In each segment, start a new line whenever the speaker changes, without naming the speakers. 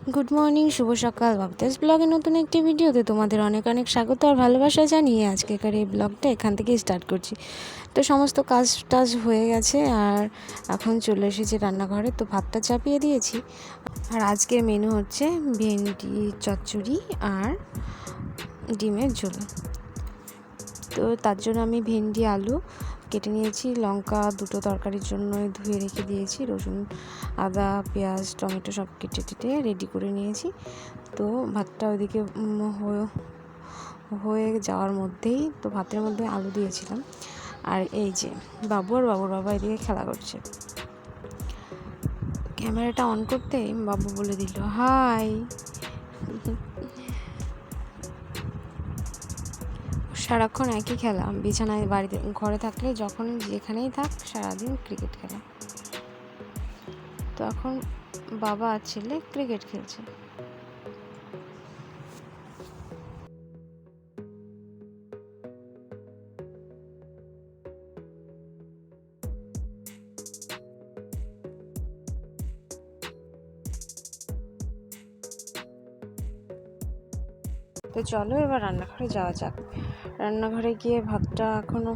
Good morning, শুভ সকাল। ভাবতেস ব্লগে নতুন একটি ভিডিওতে তোমাদের অনেক অনেক স্বাগত আর ভালোবাসা জানিয়ে আজকেকার এই ব্লগটা এখান থেকেই স্টার্ট করছি। তো সমস্ত কাজ টাজ হয়ে গেছে আর এখন চলে এসেছি রান্নাঘরে। তো ভাতটা চাপিয়ে দিয়েছি আর আজকের মেনু হচ্ছে ভেন্ডি চচ্চড়ি আর ডিমের ঝোল। তো তার জন্য আমি ভেন্ডি আলু কেটে নিয়েছি, লঙ্কা দুটো তরকারির জন্য ধুয়ে রেখে দিয়েছি, রসুন আদা পেঁয়াজ টমেটো সব কেটে টেটে রেডি করে নিয়েছি। তো ভাতটা ওইদিকে হয়ে যাওয়ার মধ্যেই তো ভাতের মধ্যে আলু দিয়েছিলাম। আর এই যে বাবু আর বাবুর বাবা এদিকে খেলা করছে। ক্যামেরাটা অন করতে বাবু বলে দিল হাই। সারাক্ষণ একই খেলা, বিছানায় বাড়িতে ঘরে থাকলে যখন যেখানেই থাক সারাদিন ক্রিকেট খেলা। তো এখন বাবা আর ছেলে ক্রিকেট খেলছে। তো চলো এবার রান্নাঘরে যাওয়া যাক। রান্নাঘরে গিয়ে ভাতটা এখনও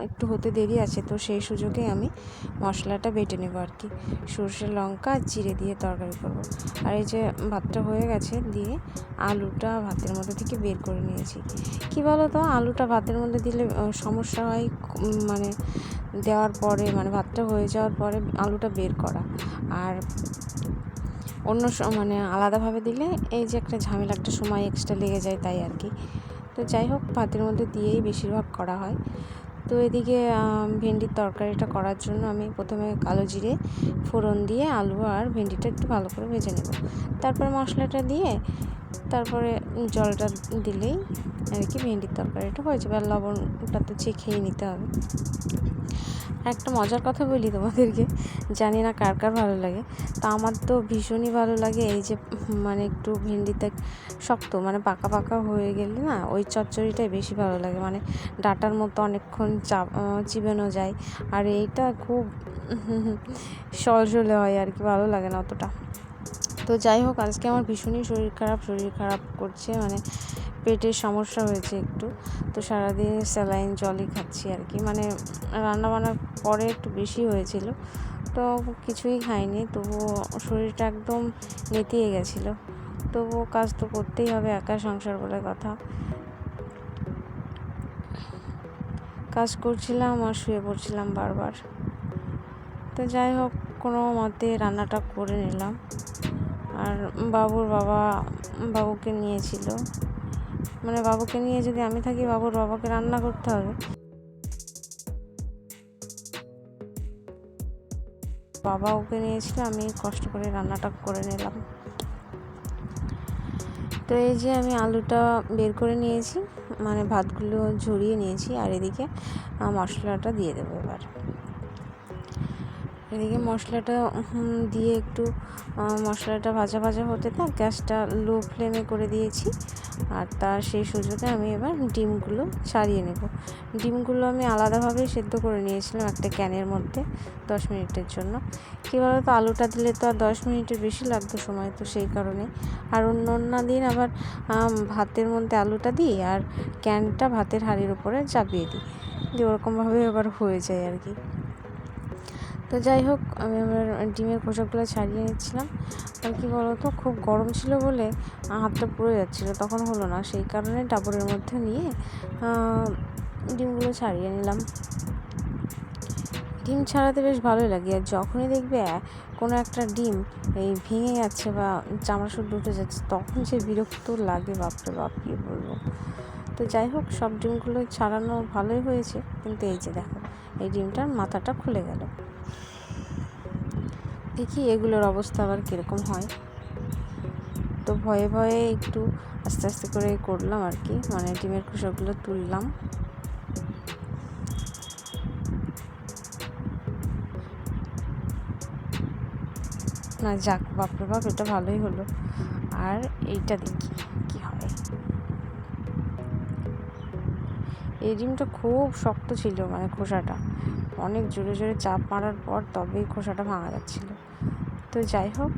একটু হতে দেরি আছে, তো সেই সুযোগে আমি মশলাটা বেটে নেবো আর কি। সরষে লঙ্কা জিরে দিয়ে তরকারি করব। আর এই যে ভাতটা হয়ে গেছে, দিয়ে আলুটা ভাতের মধ্যে থেকে বের করে নিয়েছি। কি বলো তো, আলুটা ভাতের মধ্যে দিলে সমস্যা হয়, মানে দেওয়ার পরে মানে ভাতটা হয়ে যাওয়ার পরে আলুটা বের করা, আর অন্য মানে আলাদাভাবে দিলে এই যে একটা ঝামেলা, একটা সময় এক্সট্রা লেগে যায়, তাই আর কি। তো যাই হোক, ভাতের মধ্যে দিয়েই বেশিরভাগ করা হয়। তো এদিকে ভেন্ডির তরকারিটা করার জন্য আমি প্রথমে কালো জিরে ফোড়ন দিয়ে আলু আর ভেন্ডিটা একটু ভালো করে ভেজে নেব। তারপর মশলাটা দিয়ে তারপরে জলটা দিলেই আর কি ভেন্ডির তরকারিটা হয়ে যাবে। আর লবণটা তো চেখেই নিতে হবে। একটা মজার কথা বলি তোমাদেরকে, জানি না কার কার ভালো লাগে, তা আমার তো ভীষণই ভালো লাগে এই যে মানে একটু ভেন্ডিতে শক্ত মানে পাকা পাকা হয়ে গেলে না, ওই চচ্চড়িটাই বেশি ভালো লাগে। মানে ডাঁটার মতো অনেকক্ষণ চিবানো যায়, আর এইটা খুব সলসলে হয় আর কি, ভালো লাগে না অতটা। তো যাই হোক, আজকে আমার ভীষণই শরীর খারাপ করছে, মানে পেটের সমস্যা হয়েছে একটু। তো সারাদিন স্যালাইন জলই খাচ্ছি আর কি, মানে রান্নাবান্নার পরে একটু বেশি হয়েছিল, তো কিছুই খাইনি, তবুও শরীরটা একদম নেতিয়ে গেছিলো। তবুও কাজ তো করতেই হবে, একা সংসার বলে কথা। কাজ করছিলাম আর শুয়ে পড়ছিলাম বারবার। তো যাই হোক, কোনো মতে রান্নাটা করে নিলাম। আর বাবুকে নিয়েছিল, মানে বাবুকে নিয়ে যদি আমি থাকি, বাবুর বাবাকে রান্না করতে হবে। বাবা ওকে নিয়েছিল, আমি কষ্ট করে রান্নাটা করে নিলাম। তো এই যে আমি আলুটা বের করে নিয়েছি, মানে ভাতগুলো ঝরিয়ে নিয়েছি, আর এদিকে মশলাটা দিয়ে দেবো। এদিকে মশলাটা দিয়ে একটু মশলাটা ভাজা ভাজা হতে থাক, গ্যাসটা লো ফ্লেমে করে দিয়েছি। আর তার সেই সুযোগে আমি এবার ডিমগুলো ছাড়িয়ে নেব। ডিমগুলো আমি আলাদাভাবে সেদ্ধ করে নিয়েছিলাম একটা ক্যানের মধ্যে 10 মিনিটের জন্য। কী বলো তো, আলুটা দিলে তো আর 10 মিনিটের বেশি লাগতো সময়, তো সেই কারণে। আর অন্য দিন আবার ভাতের মধ্যে আলুটা দিই আর ক্যানটা ভাতের হাঁড়ির উপরে চাপিয়ে দিই, দিয়ে ওরকমভাবে এবার হয়ে যায় আর কি। তো যাই হোক, আমি আমার ডিমের খোসাগুলো ছাড়িয়ে নিচ্ছিলাম। আর কি বলতো, খুব গরম ছিল বলে হাতটা পুড়ে যাচ্ছিলো, তখন হলো না, সেই কারণে ডাবরের মধ্যে নিয়ে ডিমগুলো ছাড়িয়ে নিলাম। ডিম ছাড়াতে বেশ ভালোই লাগে, আর যখনই দেখবে কোনো একটা ডিম এই ভেঙে যাচ্ছে বা চামড়া শুদ্ধ উঠে যাচ্ছে, তখন যে বিরক্ত লাগে, বাপরে বাপ কী বলবো। তো যাই হোক, সব ডিমগুলো ছাড়ানো ভালোই হয়েছে, কিন্তু এই যে দেখো, এই ডিমটার মাথাটা খুলে গেল। দেখি এগুলোর অবস্থা আবার কীরকম হয়। তো ভয়ে ভয়ে একটু আস্তে আস্তে করে করলাম আর কি, মানে ডিমের খোসাগুলো তুললাম। না যাক, বাপরে বাপ, এটা ভালোই হলো। আর এইটা দেখি কি হয়। এই ডিমটা খুব শক্ত ছিল, মানে খোসাটা অনেক জোরে জোরে চাপ মারার পর তবেই খোসাটা ভাঙা যাচ্ছিল। তো যাই হোক,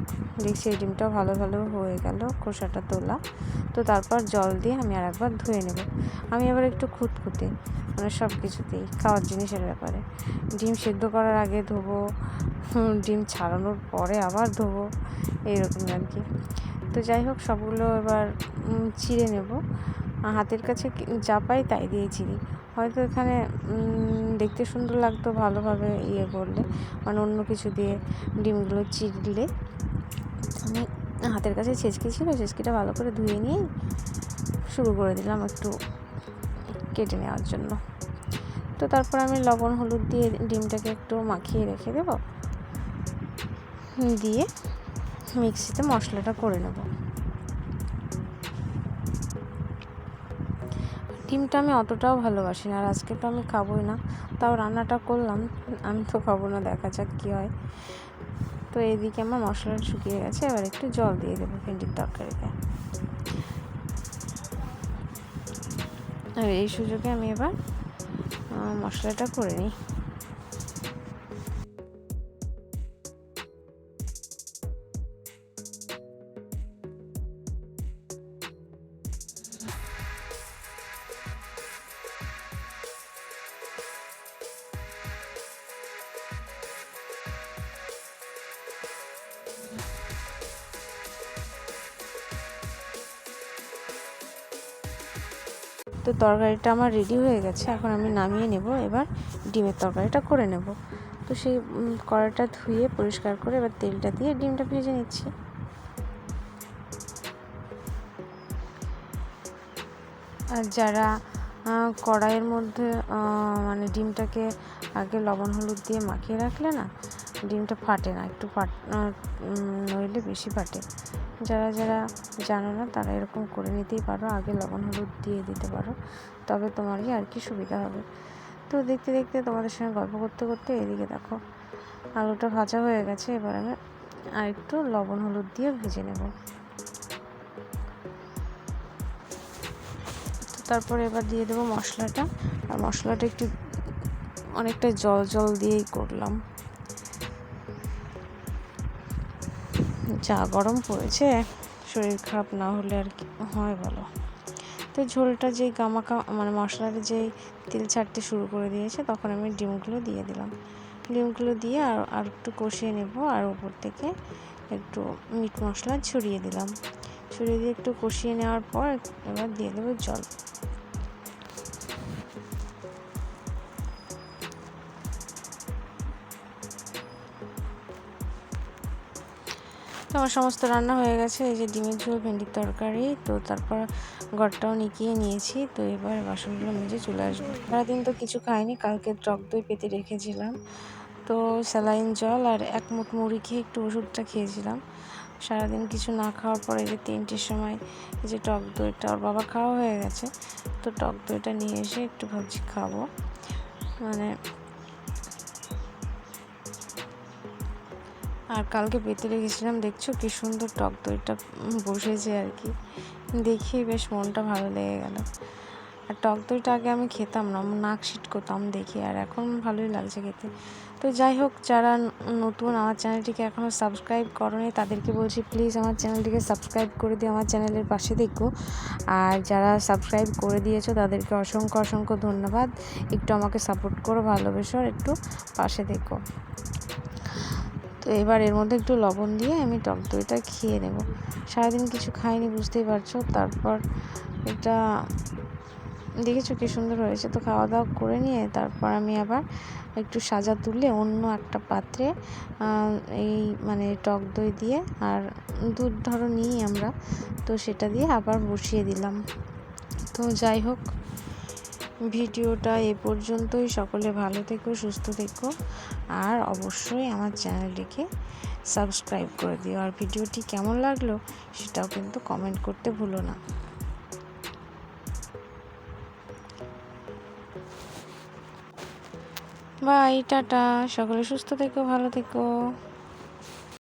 দেখছি এই ডিমটাও ভালো ভালো হয়ে গেল, খোসাটা তোলা। তো তারপর জল দিয়ে আমি আর একবার ধুয়ে নেব। আমি আবার একটু খুঁতখুঁতে, মানে সব কিছুতেই, খাওয়ার জিনিসের ব্যাপারে। ডিম সেদ্ধ করার আগে ধোবো, ডিম ছাড়ানোর পরে আবার ধোবো, এইরকম আর কি। তো যাই হোক, সবগুলো এবার চিড়ে নেব। হাতের কাছে যা পাই তাই দিয়ে চিড়ি। হয়তো এখানে দেখতে সুন্দর লাগতো ভালোভাবে করলে, মানে অন্য কিছু দিয়ে ডিমগুলো চিড়লে। আমি হাতের কাছে ছেঁচকি ছিল, ছেঁচকিটা ভালো করে ধুয়ে নিয়েই শুরু করে দিলাম একটু কেটে নেওয়ার জন্য। তো তারপর আমি লবণ হলুদ দিয়ে ডিমটাকে একটু মাখিয়ে রেখে দেব, দিয়ে মিক্সিতে মশলাটা করে নেব। ডিমটা আমি অতটাও ভালোবাসি না, আর আজকে তো আমি খাবোই না, তাও রান্নাটা করলাম। আমি তো খাবো না, দেখা যাক কী হয়। তো এদিকে আমার মশলাটা শুকিয়ে গেছে, এবার একটু জল দিয়ে দেবো ভেন্ডির তরকারিতে। আর এই সুযোগে আমি এবার মশলাটা করে নিই। তো তরকারিটা আমার রেডি হয়ে গেছে, এখন আমি নামিয়ে নেব। এবার ডিমের তরকারিটা করে নেব। তো সেই কড়াইটা ধুয়ে পরিষ্কার করে এবার তেলটা দিয়ে ডিমটা ভেজে নিচ্ছি। আর যারা কড়াইয়ের মধ্যে মানে ডিমটাকে আগে লবণ হলুদ দিয়ে মাখিয়ে রাখলে না, ডিমটা ফাটে না, একটু নইলে বেশি ফাটে। যারা যারা জানো না তারা এরকম করে নিতেই পারো, আগে লবণ হলুদ দিয়ে দিতে পারো, তবে তোমারই আর কি সুবিধা হবে। তো দেখতে দেখতে তোমাদের সঙ্গে গল্প করতে করতে এদিকে দেখো আলুটা ভাজা হয়ে গেছে। এবার আমি আর একটু লবণ হলুদ দিয়ে ভেজে নেব। তারপরে এবার দিয়ে দেবো মশলাটা, আর মশলাটা একটু অনেকটা জল জল দিয়েই করলাম, যা গরম পড়েছে, শরীর খারাপ না হলে আর কি হয় বলো। তো ঝোলটা যেই মানে মশলাটা যেই তেল ছাড়তে শুরু করে দিয়েছে, তখন আমি ডিমগুলো দিয়ে দিলাম। ডিমগুলো দিয়ে আর একটু কষিয়ে নেব, আর উপর থেকে একটু মিট মশলা ছড়িয়ে দিলাম। ছড়িয়ে দিয়ে একটু কষিয়ে নেওয়ার পর এবার দিয়ে দেবো জল। তো আমার সমস্ত রান্না হয়ে গেছে। এই যে ডিমের ঝোল, ভেন্ডির তরকারি, তো তারপর ঘরটাও নিকিয়ে নিয়েছি। তো এবার বাসনগুলো মেজে চলে আসবো। সারাদিন তো কিছু খাইনি, কালকে টক দই পেতে রেখেছিলাম, তো স্যালাইন জল আর এক মুঠ মুড়ি খেয়ে একটু ওষুধটা খেয়েছিলাম। সারাদিন কিছু না খাওয়ার পরে এই যে 3টের সময় এই যে টক দইটা, ওর বাবা খাওয়া হয়ে গেছে, তো টক দইটা নিয়ে এসে একটু ভাবছি খাবো। মানে আর কালকে পেতে রেখেছিলাম, দেখছো কি সুন্দর টক দইটা বসেছে আর কি, দেখেই বেশ মনটা ভালো লেগে গেল। আর টক দইটা আগে আমি খেতাম না, নাক করতাম দেখি, আর এখন ভালোই লাগছে খেতে। তো যাই হোক, যারা নতুন আমার চ্যানেলটিকে এখনও সাবস্ক্রাইব করোনি তাদেরকে বলছি, প্লিজ আমার চ্যানেলটিকে সাবস্ক্রাইব করে দিয়ে আমার চ্যানেলের পাশে দেখো। আর যারা সাবস্ক্রাইব করে দিয়েছো তাদেরকে অসংখ্য অসংখ্য ধন্যবাদ। একটু আমাকে সাপোর্ট করো, ভালোবেসো, একটু পাশে দেখো। তো এবার এর মধ্যে একটু লবণ দিয়ে আমি টক দইটা খেয়ে নেব। সারাদিন কিছু খাইনি, বুঝতেই পারছো। তারপর এটা দেখেছো কি সুন্দর হয়েছে। তো খাওয়া দাওয়া করে নিয়ে তারপর আমি আবার একটু সাজা তুলে অন্য একটা পাত্রে এই মানে টক দই দিয়ে আর দুধ ধরো নিই আমরা, তো সেটা দিয়ে আবার বসিয়ে দিলাম। তো যাই হোক, ভিডিওটা এ পর্যন্তই। সকলে ভালো থেকো, সুস্থ থেকো, আর অবশ্যই আমার চ্যানেলটিকে সাবস্ক্রাইব করে দিও। আর ভিডিওটি কেমন লাগলো সেটাও কিন্তু কমেন্ট করতে ভুলো না। বাই, টাটা, সকলে সুস্থ থেকো, ভালো থেকো।